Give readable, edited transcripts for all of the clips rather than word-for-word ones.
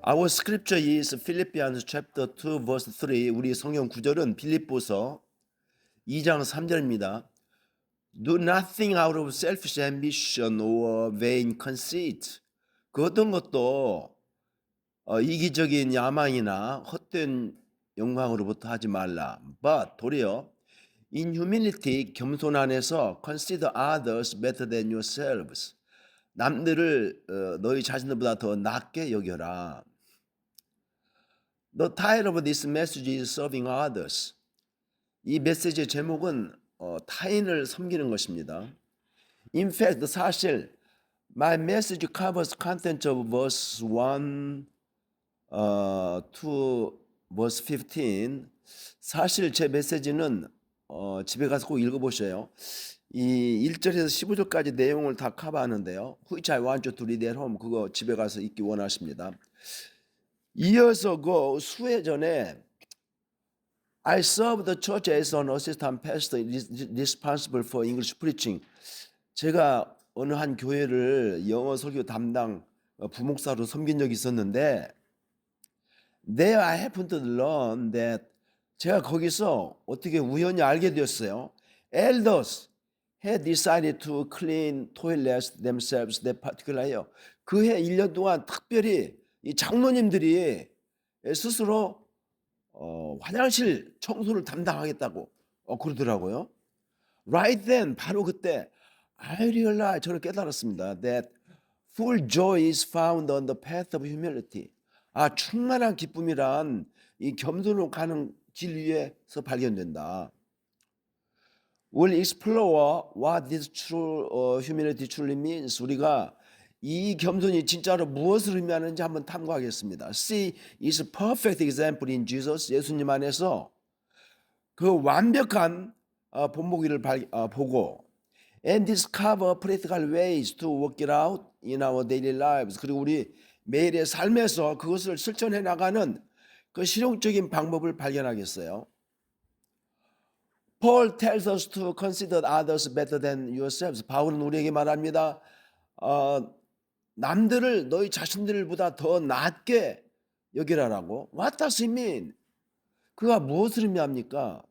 Our scripture is Philippians chapter 2 verse 3. 우리 성경 구절은 빌립보서 2장 3절입니다. Do nothing out of selfish ambition or vain conceit. 그 어떤 것도 이기적인 야망이나 헛된 영광으로부터 하지 말라. But 도리어 in humility 겸손 안에서 consider others better than yourselves. 남들을 너희 자신들보다 더 낮게 여겨라. The title of this message is Serving Others. 이 메시지의 제목은 타인을 섬기는 것입니다. In fact, 사실 my message covers content of verse 1 to verse 15. 사실 제 메시지는 집에 가서 꼭 읽어보셔요. 이 1절에서 15절까지 내용을 다 커버하는데요. Which I want you to read at home. 그거 집에 가서 읽기 원하십니다. 이어서 그 수회 전에 I serve the church as an assistant pastor responsible for English preaching. 제가 어느 한 교회를 영어 설교 담당 부목사로 섬긴 적이 있었는데 There I happened to learn that 제가 거기서 어떻게 우연히 알게 되었어요. Elders had decided to clean toilets themselves that particular year. 그해 1년 동안 특별히 이 장로님들이 스스로 화장실 청소를 담당하겠다고 그러더라고요. Right then, 바로 그때 I realized, 저는 깨달았습니다. That full joy is found on the path of humility. 충만한 기쁨이란 이 겸손으로 가는 길 위에서 발견된다. We'll explore what this true humility truly means. 우리가 이 겸손이 진짜로 무엇을 의미하는지 한번 탐구하겠습니다. See is a perfect example in Jesus. 예수님 안에서 그 완벽한 본보기를 보고 and discover practical ways to work it out in our daily lives. 그리고 우리 매일의 삶에서 그것을 실천해 나가는 그 실용적인 방법을 발견하겠어요. Paul tells us to consider others better than yourselves. 바울은 우리에게 말합니다. 남들을 너희 자신들보다 더 낮게 여기라라고. What does it mean? 그가 무엇을 의미합니까?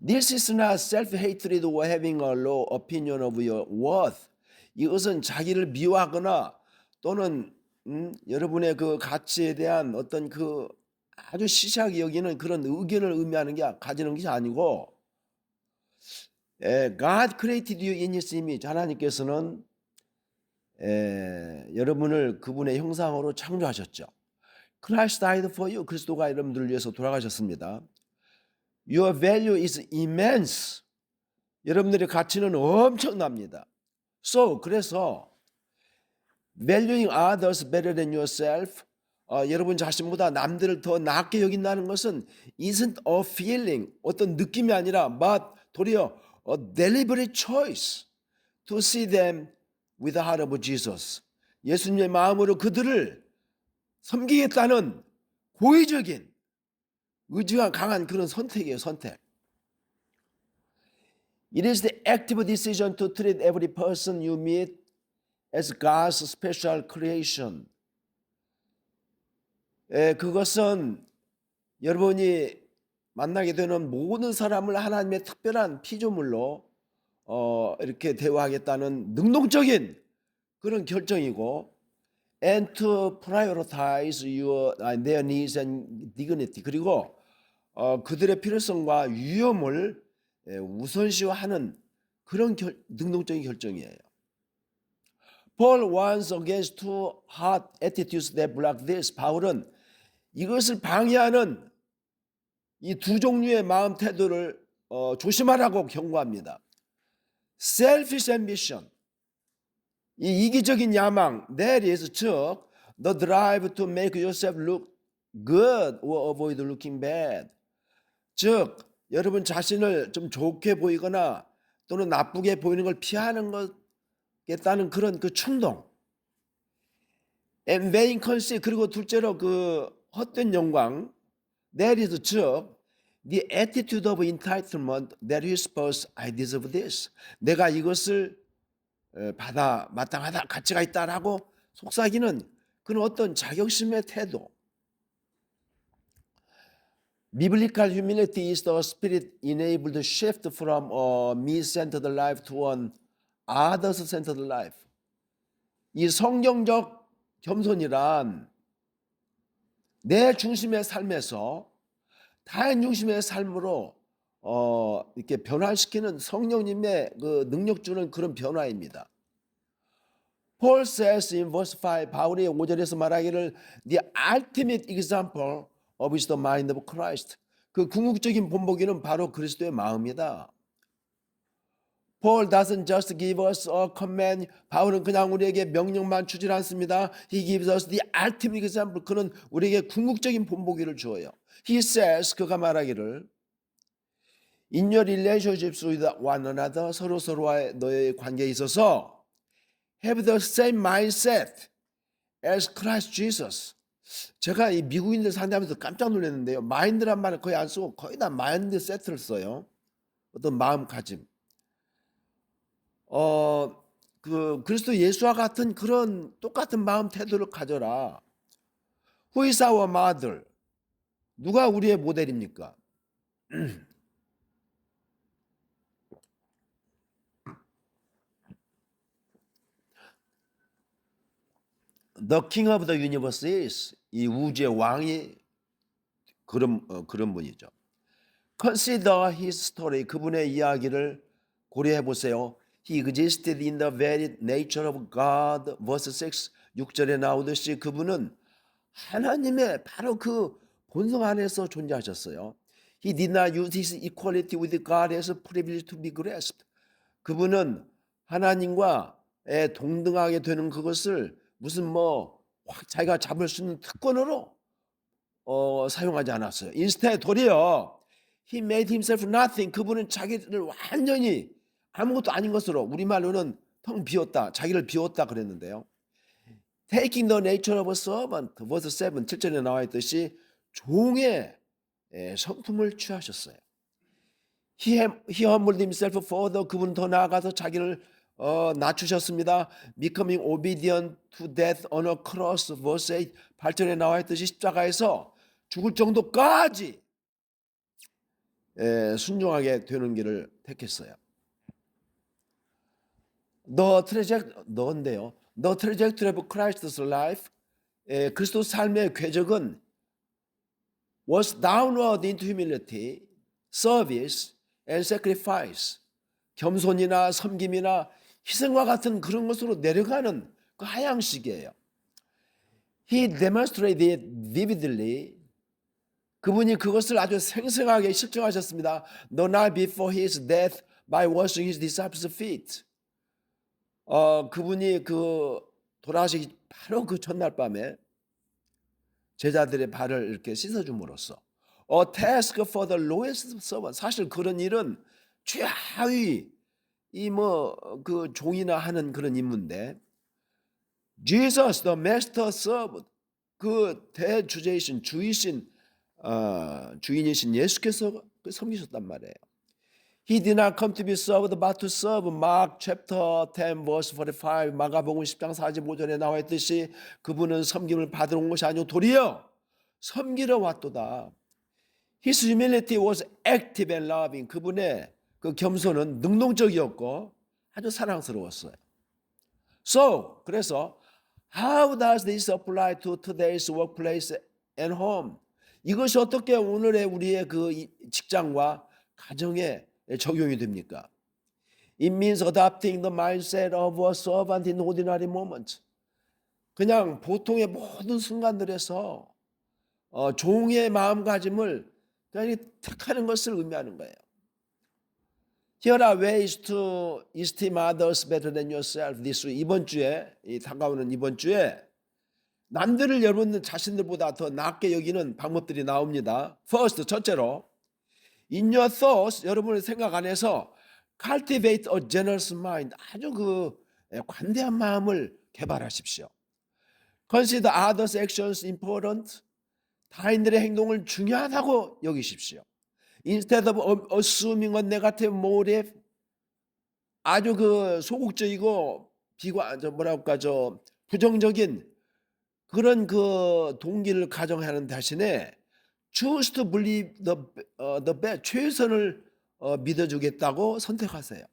This is not self-hatred or having a low opinion of your worth. 이것은 자기를 미워하거나 또는 여러분의 그 가치에 대한 어떤 그 아주 시시하게 여기는 그런 의견을 의미하는 게 가지는 것이 아니고 God created you in His image. 하나님께서는 여러분을 그분의 형상으로 창조하셨죠. Christ died for you. 그리스도가 여러분들을 위해서 돌아가셨습니다. Your value is immense. 여러분들의 가치는 엄청납니다. So, 그래서 valuing others better than yourself, 여러분 자신보다 남들을 더 낮게 여긴다는 것은 isn't a feeling, 어떤 느낌이 아니라 but 도리어 a deliberate choice to see them with the heart of Jesus. 예수님의 마음으로 그들을 섬기겠다는 고의적인 의지가 강한 그런 선택이에요. 선택. It is the active decision to treat every person you meet as God's special creation. 그것은 여러분이 만나게 되는 모든 사람을 하나님의 특별한 피조물로 이렇게 대우하겠다는 능동적인 그런 결정이고 and to prioritize their needs and dignity. 그리고 그들의 필요성과 위험을 우선시하는 그런 능동적인 결정이에요. Paul warns against two hard attitudes that block this. 바울은 이것을 방해하는 이 두 종류의 마음 태도를 조심하라고 경고합니다. Selfish ambition, 이 이기적인 야망, that is, 즉 the drive to make yourself look good or avoid looking bad. 즉 여러분 자신을 좀 좋게 보이거나 또는 나쁘게 보이는 걸 피하는 것겠다는 그런 그 충동. And vain conceit, 그리고 둘째로 그 헛된 영광, that is, 즉 the attitude of entitlement that you suppose I deserve this. 내가 이것을 받아 마땅하다, 가치가 있다라고 속삭이는 그런 어떤 자격심의 태도. Biblical humility is the spirit-enabled shift from a me-centered life to an others-centered life. 이 성경적 겸손이란 내 중심의 삶에서 타인 중심의 삶으로 이렇게 변화시키는 성령님의 그 능력 주는 그런 변화입니다. Paul says in verse 5, 바울이 5절에서 말하기를 the ultimate example of is the mind of Christ. 그 궁극적인 본보기는 바로 그리스도의 마음이다. Paul doesn't just give us a command. 바울은 그냥 우리에게 명령만 주질 않습니다. He gives us the ultimate example. 그는 우리에게 궁극적인 본보기를 주어요. He says, 그가 말하기를 In your relationships with one another, 서로와의 너의 관계에 있어서 have the same mindset as Christ Jesus. 제가 이 미국인들 상대하면서 깜짝 놀랐는데요. 마인드란 말을 거의 안 쓰고 거의 다 마인드 세트를 써요. 어떤 마음가짐. 그 그리스도 예수와 같은 그런 똑같은 마음 태도를 가져라. Who is our model? 누가 우리의 모델입니까? The King of the Universe is 이 우주의 왕이 그런 분이죠. Consider his story. 그분의 이야기를 고려해 보세요. He existed in the very nature of God. verse 6, 6절에 나오듯이 그분은 하나님의 바로 그 본성 안에서 존재하셨어요. He did not use his equality with God as a privilege to be grasped. 그분은 하나님과 동등하게 되는 그것을 무슨 자기가 잡을 수 있는 특권으로 사용하지 않았어요. Instead 도리어 he made himself nothing. 그분은 자기를 완전히 아무것도 아닌 것으로 우리말로는 텅 비웠다. 자기를 비웠다 그랬는데요. Taking the nature of a servant. verse 7, 7절에 나와 있듯이 종의 성품을 취하셨어요. He humbled himself further. 그분은 더 나아가서 자기를 낮추셨습니다. Becoming obedient to death on a cross. verse 8, 8절에 나와 있듯이 십자가에서 죽을 정도까지 순종하게 되는 길을 택했어요. 너인데요. The trajectory of Christ's life, 그리스도 삶의 궤적은 was downward into humility, service, and sacrifice. 겸손이나 섬김이나 희생과 같은 그런 것으로 내려가는 그 하향식이에요. He demonstrated vividly. 그분이 그것을 아주 생생하게 실증하셨습니다. The night before his death by washing his disciples' feet. 그분이 그 돌아가시기 바로 그 전날 밤에 제자들의 발을 이렇게 씻어줌으로써 a task for the lowest servant. 사실 그런 일은 최하위 그 종이나 하는 그런 임무인데 Jesus, the master servant, 그 대주제이신 주인이신 예수께서 섬기셨단 말이에요. He did not come to be served but to serve. Mark chapter 10 verse 45 마가복음 10장 45절에 나와 있듯이 그분은 섬김을 받으러 온 것이 아니오 도리어 섬기러 왔도다. His humility was active and loving. 그분의 그 겸손은 능동적이었고 아주 사랑스러웠어요. So 그래서 how does this apply to today's workplace and home? 이것이 어떻게 오늘의 우리의 그 직장과 가정에 적용이 됩니까? It means adopting the mindset of a servant in ordinary moments. 그냥 보통의 모든 순간들에서 종의 마음가짐을 그냥 택하는 것을 의미하는 거예요. Here are ways to esteem others better than yourself. 이번 주에 다가오는 이번 주에 남들을 여러분 자신들보다 더 낫게 여기는 방법들이 나옵니다. First, 첫째로 In your thoughts, 여러분의 생각 안에서 cultivate a generous mind. 아주 그 관대한 마음을 개발하십시오. Consider others' actions important. 타인들의 행동을 중요하다고 여기십시오. Instead of assuming a negative motive, 아주 그 소극적이고 부정적인 그런 그 동기를 가정하는 대신에 choose to believe the best, 최선을 믿어주겠다고 선택하세요.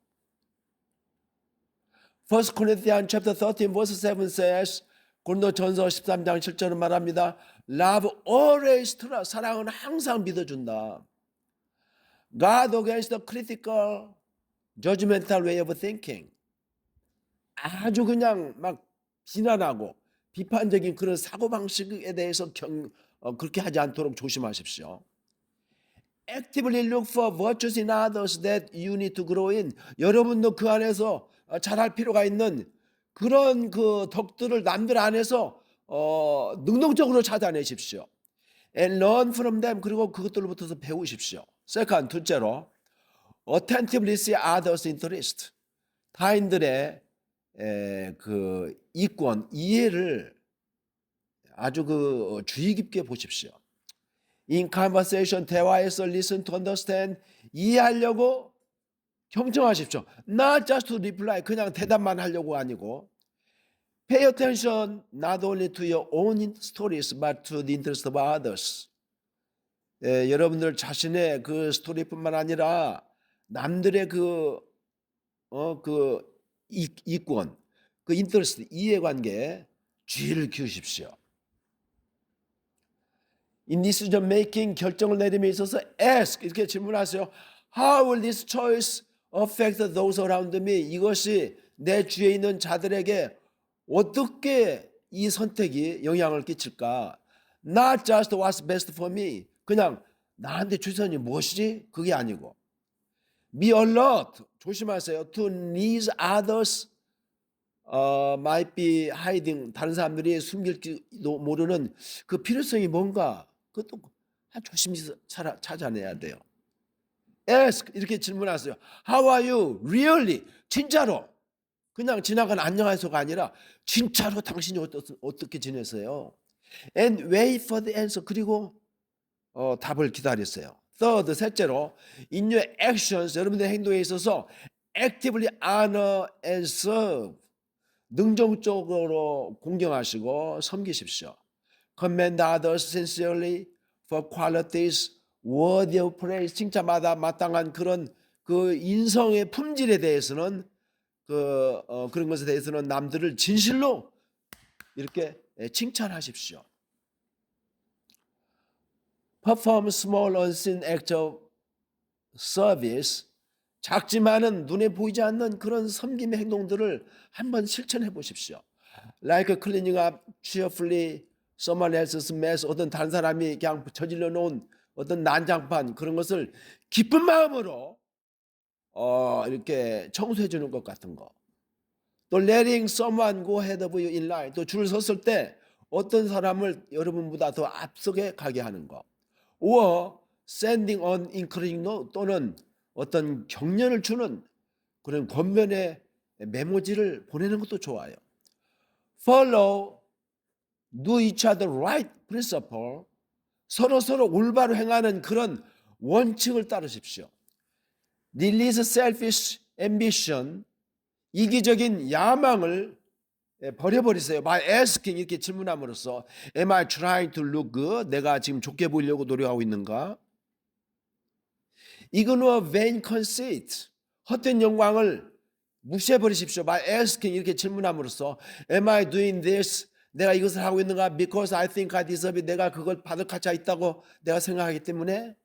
First Corinthians chapter 13 verse 7 says, 고린도전서 13장 7절은 말합니다. Love always trusts, 사랑은 항상 믿어준다. God against the critical, judgmental way of thinking. 아주 그냥 막 비난하고 비판적인 그런 사고방식에 대해서 그렇게 하지 않도록 조심하십시오. Actively look for virtues in others that you need to grow in. 여러분도 그 안에서 잘할 필요가 있는 그런 그 덕들을 남들 안에서 능동적으로 찾아내십시오. And learn from them. 그리고 그것들로부터 배우십시오. Second, 둘째로 attentively see others' interest. 타인들의 그 이권, 이해를 아주 그 주의 깊게 보십시오. In conversation, 대화에서 listen to understand, 이해하려고 경청하십시오. Not just to reply, 그냥 대답만 하려고 아니고. Pay attention not only to your own stories, but to the interest of others. 여러분들 자신의 그 스토리뿐만 아니라 남들의 그 이권, 그 인터레스트, 이해관계에 주의를 기울이십시오. In decision making, 결정을 내림에 있어서 ask, 이렇게 질문하세요. How will this choice affect those around me? 이것이 내 주위에 있는 자들에게 어떻게 이 선택이 영향을 끼칠까? Not just what's best for me. 그냥 나한테 최선이 무엇이지? 그게 아니고. Be alert, 조심하세요. To needs others might be hiding. 다른 사람들이 숨길지도 모르는 그 필요성이 뭔가 그것도 조심히 찾아내야 돼요. Ask, 이렇게 질문하세요. How are you? Really? 진짜로. 그냥 지나간 안녕하세요가 아니라 진짜로 당신이 어떻게 지내세요? And wait for the answer. 그리고 답을 기다렸어요. Third, 셋째로 in your actions, 여러분들의 행동에 있어서 actively honor and serve. 능동적으로 공경하시고 섬기십시오. Commend others sincerely for qualities worthy of praise. 칭찬마다 마땅한 그런 그 인성의 품질에 대해서는 그런 것에 대해서는 남들을 진실로 이렇게 칭찬하십시오. Perform small unseen acts of service. 작지만은 눈에 보이지 않는 그런 섬김의 행동들을 한번 실천해 보십시오. Like cleaning up cheerfully someone else's mess. 어떤 다른 사람이 그냥 저질러 놓은 어떤 난장판 그런 것을 기쁜 마음으로 이렇게 청소해 주는 것 같은 거. 또 letting someone go ahead of you in line. 또 줄 섰을 때 어떤 사람을 여러분보다 더 앞서게 가게 하는 거. or sending an encouraging note, 또는 어떤 격려를 주는 그런 권면의 메모지를 보내는 것도 좋아요. Follow, do each other right principle. 서로 올바로 행하는 그런 원칙을 따르십시오. Release selfish ambition. 이기적인 야망을 버려버리세요. By asking, 이렇게 질문함으로써 Am I trying to look good? 내가 지금 좋게 보이려고 노력하고 있는가? Ignore vain conceit. 헛된 영광을 무시해버리십시오. By asking, 이렇게 질문함으로써 Am I doing this? 내가 이것을 하고 있는가? Because I think I deserve it. 내가 그걸 받을 가치가 있다고 내가 생각하기 때문에.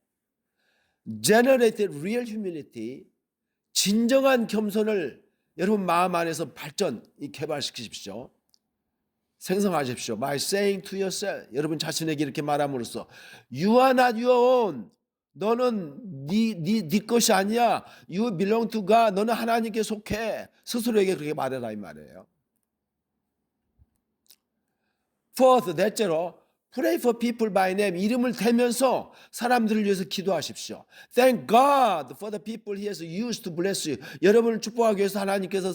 Generate real humility. 진정한 겸손을 여러분 마음 안에서 개발시키십시오. 생성하십시오. By saying to yourself, 여러분 자신에게 이렇게 말함으로써 You are not your own. 너는 네 것이 아니야. You belong to God. 너는 하나님께 속해. 스스로에게 그렇게 말해라 이 말이에요. Fourth, 넷째로 Pray for people by name. 이름을 대면서 사람들을 위해서 기도하십시오. Thank God for the people He has used to bless you. 여러분을 축복하기 위해서 하나님께서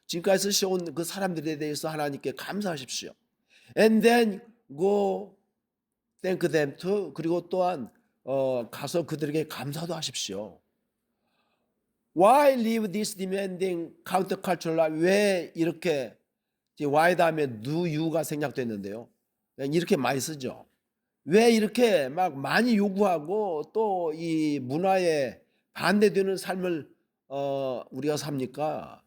지금까지 쓰셔온 그 사람들에 대해서 하나님께 감사하십시오. And then go thank them too. 그리고 또한 가서 그들에게 감사도 하십시오. Why live this demanding countercultural life? 왜 이렇게 why 다음에 do you가 생략됐는데요. 이렇게 많이 쓰죠. 왜 이렇게 막 많이 요구하고 또 이 문화에 반대되는 삶을 우리가 삽니까?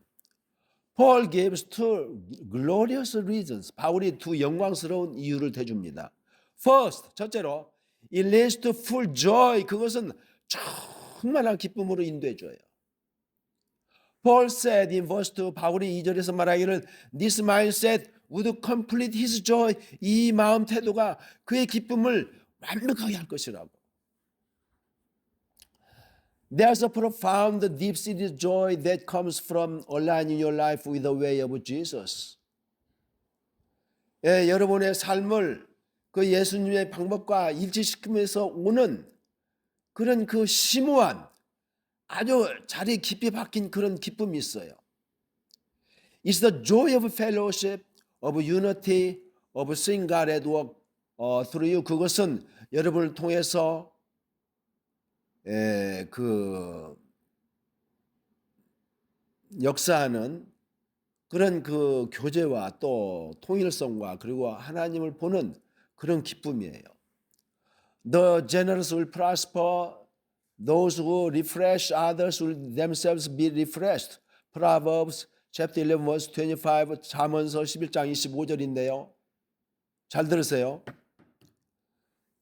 Paul gives two glorious reasons. 바울이 두 영광스러운 이유를 대줍니다. First, 첫째로, it leads to full joy. 그것은 충만한 기쁨으로 인도해 줘요. Paul said in verse 2, 바울이 2절에서 말하기를 this mindset would complete his joy. 이 마음 태도가 그의 기쁨을 완벽하게 할 것이라고. There's a profound, deep-seated joy that comes from aligning your life with the way of Jesus. 예, 여러분의 삶을 그 예수님의 방법과 일치시키면서 오는 그런 그 심오한 아주 자리 깊이 박힌 그런 기쁨이 있어요. It's the joy of fellowship, of unity, of seeing God at work through you. 그것은 여러분을 통해서 그 역사하는 그런 그 교제와 또 통일성과 그리고 하나님을 보는 그런 기쁨이에요. The generous will prosper. Those who refresh others will themselves be refreshed. Proverbs chapter 11 verse 25. 잠언서 11장 25절인데요. 잘 들으세요.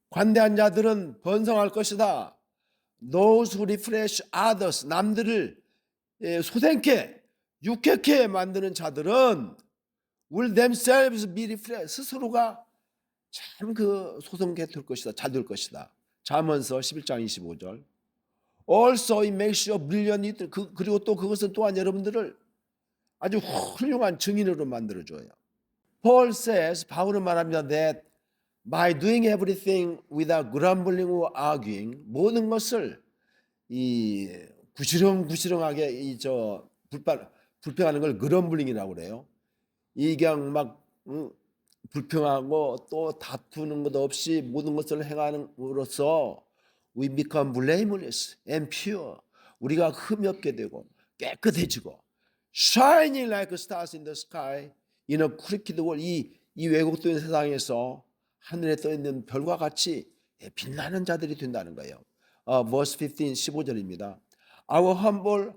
관대한 자들은 번성할 것이다. Those who refresh others, 남들을 소생케, 유쾌케 만드는 자들은 will themselves be refreshed. 스스로가 참 그 소생케 될 것이다. 잘 될 것이다. 잠언서 11장 25절. Also it makes you brilliant. 그리고 또 그것은 또한 여러분들을 아주 훌륭한 증인으로 만들어줘요. Paul says, 바울은 말합니다. That by doing everything without grumbling or arguing, 모든 것을 이 구시렁구시렁하게 불평하는 걸 그럼블링이라고 그래요. 이 그냥 막 불평하고 또 다투는 것 없이 모든 것을 행함으로써 we become blameless and pure. 우리가 흠이 없게 되고 깨끗해지고 shining like stars in the sky in a crooked world. 이 왜곡된 세상에서 하늘에 떠 있는 별과 같이 빛나는 자들이 된다는 거예요. verse 15, 15절입니다. Our humble,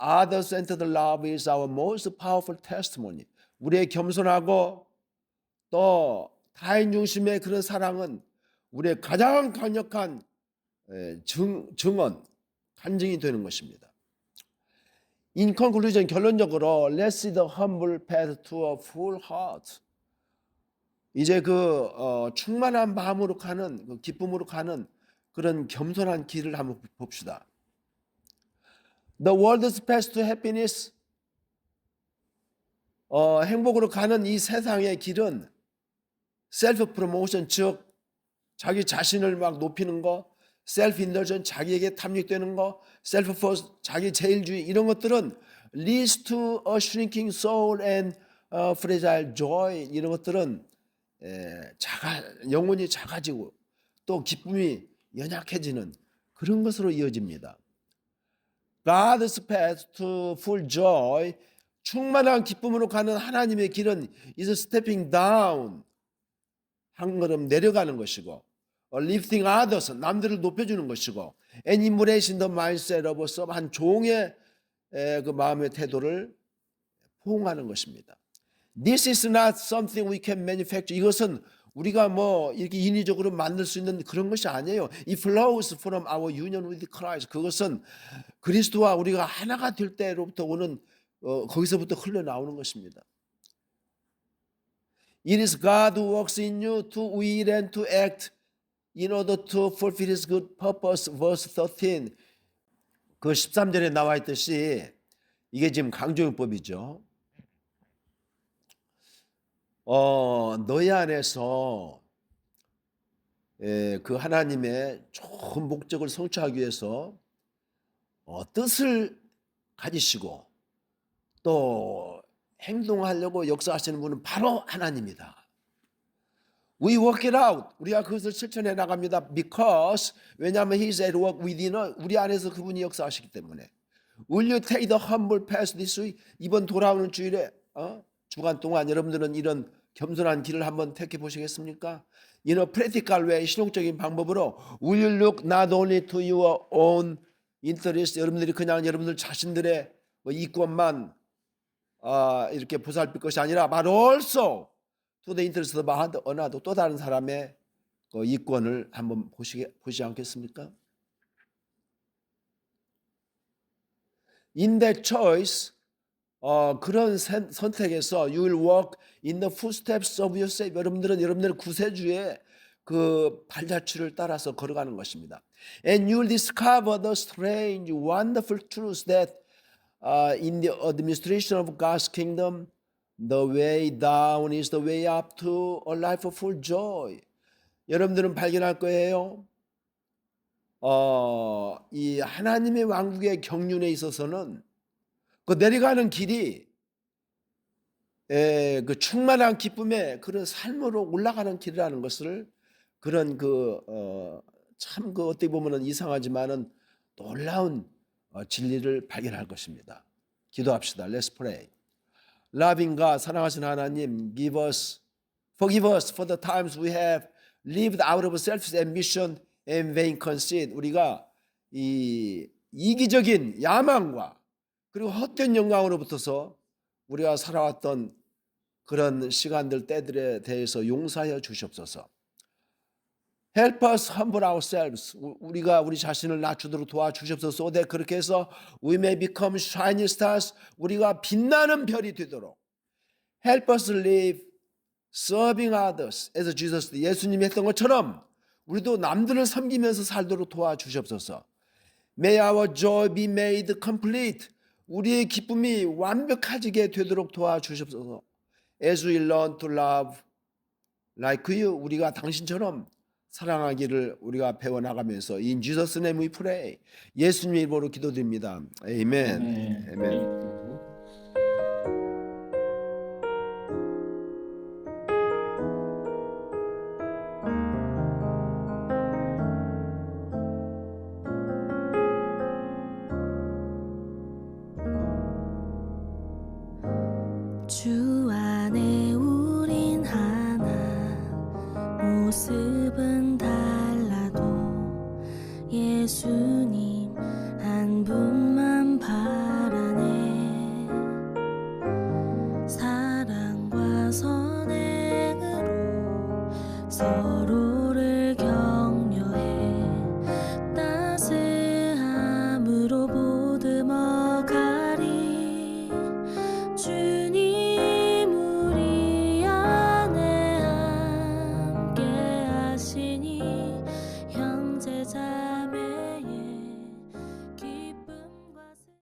other-centered love is our most powerful testimony. 우리의 겸손하고 또 타인 중심의 그런 사랑은 우리의 가장 강력한 증언, 간증이 되는 것입니다. In conclusion, 결론적으로 let's see the humble path to a full heart. 이제 그 충만한 마음으로 가는 그 기쁨으로 가는 그런 겸손한 길을 한번 봅시다. The world's path to happiness, 행복으로 가는 이 세상의 길은 셀프 프로모션, 즉 자기 자신을 막 높이는 거, 셀프 인더전, 자기에게 탐닉되는 거, 셀프 포스, 자기 제일주의, 이런 것들은 leads to a shrinking soul and fragile joy. 이런 것들은 영혼이 작아지고 또 기쁨이 연약해지는 그런 것으로 이어집니다. God's path to full joy, 충만한 기쁨으로 가는 하나님의 길은 is stepping down, 한 걸음 내려가는 것이고, lifting others, 남들을 높여주는 것이고, and embracing the mindset of a servant, 한 종의 그 마음의 태도를 포옹하는 것입니다. This is not something we can manufacture. 이것은 우리가 뭐 이렇게 인위적으로 만들 수 있는 그런 것이 아니에요. It flows from our union with Christ. 그것은 그리스도와 우리가 하나가 될 때로부터 오는 거기서부터 흘러나오는 것입니다. It is God who works in you to will and to act in order to fulfill His good purpose. Verse 13. 그 13절에 나와 있듯이 이게 지금 강조용법이죠. 너희 안에서 그 하나님의 좋은 목적을 성취하기 위해서 뜻을 가지시고 또 행동하려고 역사하시는 분은 바로 하나님이다. We work it out. 우리가 그것을 실천해 나갑니다. Because 왜냐하면 He's at work within us. 우리 안에서 그분이 역사하시기 때문에. Will you take the humble path this week? 이번 돌아오는 주일에 주간 동안 여러분들은 이런 겸손한 길을 한번 택해 보시겠습니까? In a practical way, 실용적인 방법으로 will you look not only to your own interest, 여러분들이 그냥 여러분들 자신들의 이권만 이렇게 보살필 것이 아니라 but also to the interest of another, 또 다른 사람의 이권을 한번 보시지 않겠습니까? In that choice, 그런 선택에서 you will walk in the footsteps of your Savior. 여러분들은 여러분들의 구세주의 그 발자취를 따라서 걸어가는 것입니다. And you will discover the strange, wonderful truths that in the administration of God's kingdom, the way down is the way up to a life of full joy. 여러분들은 발견할 거예요. 이 하나님의 왕국의 경륜에 있어서는 그 내려가는 길이 그 충만한 기쁨의 그런 삶으로 올라가는 길이라는 것을 그런 참 어떻게 보면은 이상하지만은 놀라운 진리를 발견할 것입니다. 기도합시다. Let's pray. Loving God, 사랑하신 하나님, forgive us for the times we have lived out of selfish ambition and vain conceit. 우리가 이 이기적인 야망과 그리고 헛된 영광으로부터서 우리가 살아왔던 그런 시간들, 때들에 대해서 용서하여 주시옵소서. Help us humble ourselves. 우리가 우리 자신을 낮추도록 도와주시옵소서. So that 그렇게 해서 we may become shining stars. 우리가 빛나는 별이 되도록. Help us live serving others as Jesus. 예수님이 했던 것처럼 우리도 남들을 섬기면서 살도록 도와주시옵소서. May our joy be made complete. 우리의 기쁨이 완벽하게 되도록 도와주시옵소서. As we learn to love like you, 우리가 당신처럼 사랑하기를 우리가 배워나가면서 In Jesus' name we pray. 예수님의 이름으로 기도드립니다. 아멘. 아멘. 주 안에 우린 하나, 모습은 달라도 예수님 한 분